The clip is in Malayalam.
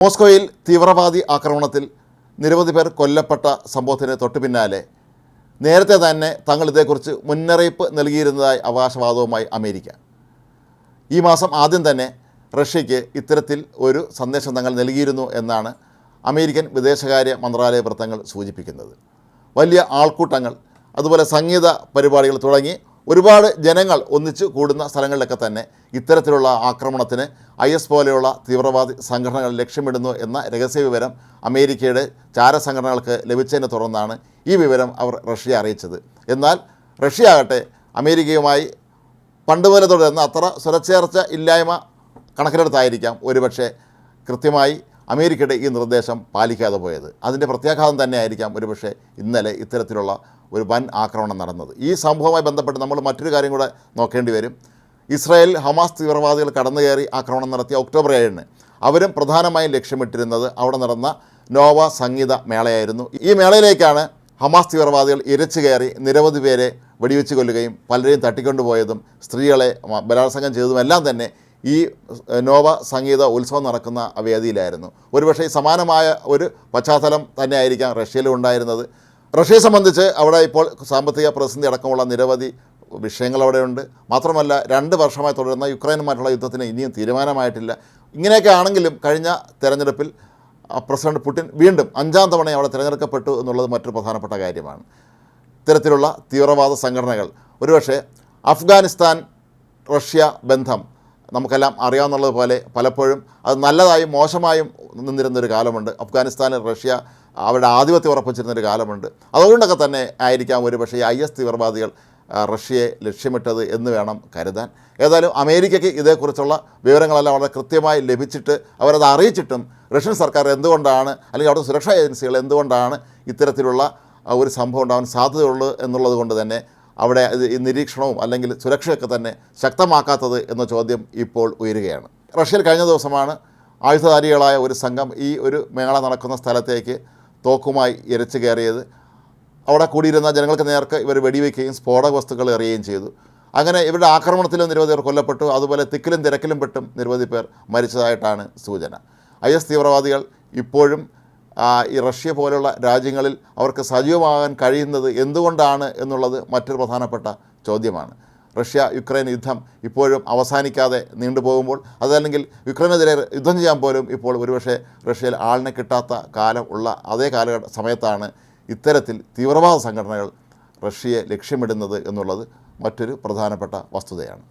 മോസ്കോയിൽ തീവ്രവാദി ആക്രമണത്തിൽ നിരവധി പേർ കൊല്ലപ്പെട്ട സംഭവത്തിന് തൊട്ടുപിന്നാലെ നേരത്തെ തന്നെ തങ്ങൾ ഇതേക്കുറിച്ച് മുന്നറിയിപ്പ് നൽകിയിരുന്നതായി അവകാശവാദവുമായി അമേരിക്ക. ഈ മാസം ആദ്യം തന്നെ റഷ്യയ്ക്ക് ഇത്തരത്തിൽ ഒരു സന്ദേശം തങ്ങൾ നൽകിയിരുന്നു എന്നാണ് അമേരിക്കൻ വിദേശകാര്യ മന്ത്രാലയ വൃത്തങ്ങൾ സൂചിപ്പിക്കുന്നത്. വലിയ ആൾക്കൂട്ടങ്ങൾ, അതുപോലെ സംഗീത പരിപാടികൾ തുടങ്ങി ഒരുപാട് ജനങ്ങൾ ഒന്നിച്ചു കൂടുന്ന സ്ഥലങ്ങളിലൊക്കെ തന്നെ ഇത്തരത്തിലുള്ള ആക്രമണത്തിന് IS പോലെയുള്ള തീവ്രവാദി സംഘടനകൾ ലക്ഷ്യമിടുന്നു എന്ന രഹസ്യ വിവരം അമേരിക്കയുടെ ചാരസംഘടനകൾക്ക് ലഭിച്ചതിനെ തുടർന്നാണ് ഈ വിവരം അവർ റഷ്യയെ അറിയിച്ചത്. എന്നാൽ റഷ്യ ആകട്ടെ അമേരിക്കയുമായി പണ്ടുപോലെ തുടരുന്ന അത്ര സ്വരച്ചേർച്ച ഇല്ലായ്മ കണക്കിലെടുത്തായിരിക്കാം ഒരുപക്ഷെ കൃത്യമായി അമേരിക്കയുടെ ഈ നിർദ്ദേശം പാലിക്കാതെ പോയത്. അതിൻ്റെ പ്രത്യാഘാതം തന്നെ ആയിരിക്കാം ഒരുപക്ഷെ ഇന്നലെ ഇത്തരത്തിലുള്ള ഒരു വൻ ആക്രമണം നടന്നത്. ഈ സംഭവവുമായി ബന്ധപ്പെട്ട് നമ്മൾ മറ്റൊരു കാര്യം കൂടെ നോക്കേണ്ടി വരും. ഇസ്രായേൽ ഹമാസ് തീവ്രവാദികൾ കടന്നു കയറി ആക്രമണം നടത്തിയ ഒക്ടോബർ 7-ന് അവരും പ്രധാനമായും ലക്ഷ്യമിട്ടിരുന്നത് അവിടെ നടന്ന നോവ സംഗീത മേളയായിരുന്നു. ഈ മേളയിലേക്കാണ് ഹമാസ് തീവ്രവാദികൾ ഇരച്ചു കയറി നിരവധി പേരെ വെടിവെച്ച് കൊല്ലുകയും പലരെയും തട്ടിക്കൊണ്ടുപോയതും സ്ത്രീകളെ ബലാത്സംഗം ചെയ്തതുമെല്ലാം തന്നെ ഈ നോവ സംഗീത ഉത്സവം നടക്കുന്ന വേദിയിലായിരുന്നു. ഒരുപക്ഷെ സമാനമായ ഒരു പശ്ചാത്തലം തന്നെ ആയിരിക്കാം റഷ്യയിലും ഉണ്ടായിരുന്നത്. റഷ്യയെ സംബന്ധിച്ച് അവിടെ ഇപ്പോൾ സാമ്പത്തിക പ്രതിസന്ധി അടക്കമുള്ള നിരവധി വിഷയങ്ങൾ അവിടെയുണ്ട്. മാത്രമല്ല 2 വർഷമായി തുടരുന്ന യുക്രൈനുമായിട്ടുള്ള യുദ്ധത്തിന് ഇനിയും തീരുമാനമായിട്ടില്ല. ഇങ്ങനെയൊക്കെ ആണെങ്കിലും കഴിഞ്ഞ തെരഞ്ഞെടുപ്പിൽ പ്രസിഡന്റ് പുടിൻ വീണ്ടും 5ാം തവണ അവിടെ തിരഞ്ഞെടുക്കപ്പെട്ടു എന്നുള്ളത് മറ്റൊരു പ്രധാനപ്പെട്ട കാര്യമാണ്. ഇത്തരത്തിലുള്ള തീവ്രവാദ സംഘടനകൾ ഒരുപക്ഷെ അഫ്ഗാനിസ്ഥാൻ റഷ്യ ബന്ധം നമുക്കെല്ലാം അറിയാവുന്നതുപോലെ പലപ്പോഴും അത് നല്ലതായും മോശമായും നിന്നിരുന്നൊരു കാലമുണ്ട്. അഫ്ഗാനിസ്ഥാനിൽ റഷ്യ അവരുടെ ആധിപത്യം ഉറപ്പിച്ചിരുന്നൊരു കാലമുണ്ട്. അതുകൊണ്ടൊക്കെ തന്നെ ആയിരിക്കാം ഒരുപക്ഷെ IS തീവ്രവാദികൾ റഷ്യയെ ലക്ഷ്യമിട്ടത് എന്ന് വേണം കരുതാൻ. ഏതായാലും അമേരിക്കയ്ക്ക് ഇതേക്കുറിച്ചുള്ള വിവരങ്ങളെല്ലാം വളരെ കൃത്യമായി ലഭിച്ചിട്ട് അവരത് അറിയിച്ചിട്ടും റഷ്യൻ സർക്കാർ എന്തുകൊണ്ടാണ്, അല്ലെങ്കിൽ അവിടുത്തെ സുരക്ഷാ ഏജൻസികൾ എന്തുകൊണ്ടാണ് ഇത്തരത്തിലുള്ള ഒരു സംഭവം ഉണ്ടാകാൻ സാധ്യതയുള്ളൂ എന്നുള്ളത് കൊണ്ട് തന്നെ അവിടെ ഈ നിരീക്ഷണവും അല്ലെങ്കിൽ സുരക്ഷയൊക്കെ തന്നെ ശക്തമാക്കാത്തത് എന്ന ചോദ്യം ഇപ്പോൾ ഉയരുകയാണ്. റഷ്യയിൽ കഴിഞ്ഞ ദിവസമാണ് ആയുധധാരികളായ ഒരു സംഘം ഈ ഒരു മേള നടക്കുന്ന സ്ഥലത്തേക്ക് തോക്കുമായി ഇരച്ചു കയറിയത്. അവിടെ കൂടിയിരുന്ന ജനങ്ങൾക്ക് നേർക്ക് ഇവർ വെടിവെക്കുകയും സ്ഫോടക വസ്തുക്കൾ എറിയുകയും ചെയ്തു. അങ്ങനെ ഇവരുടെ ആക്രമണത്തിലും നിരവധി പേർ കൊല്ലപ്പെട്ടു. അതുപോലെ തിക്കിലും തിരക്കിലും പെട്ടും നിരവധി പേർ മരിച്ചതായിട്ടാണ് സൂചന. IS തീവ്രവാദികൾ ഇപ്പോഴും ഈ റഷ്യ പോലുള്ള രാജ്യങ്ങളിൽ അവർക്ക് സജീവമാകാൻ കഴിയുന്നത് എന്തുകൊണ്ടാണ് എന്നുള്ളത് മറ്റൊരു പ്രധാനപ്പെട്ട ചോദ്യമാണ്. റഷ്യ യുക്രൈൻ യുദ്ധം ഇപ്പോഴും അവസാനിക്കാതെ നീണ്ടുപോകുമ്പോൾ, അതല്ലെങ്കിൽ യുക്രൈനെതിരെ യുദ്ധം ചെയ്യാൻ പോലും ഇപ്പോൾ ഒരുപക്ഷെ റഷ്യയിൽ ആളിനെ കിട്ടാത്ത കാലം ഉള്ള അതേ സമയത്താണ് ഇത്തരത്തിൽ തീവ്രവാദ സംഘടനകൾ റഷ്യയെ ലക്ഷ്യമിടുന്നത് എന്നുള്ളത് മറ്റൊരു പ്രധാനപ്പെട്ട വസ്തുതയാണ്.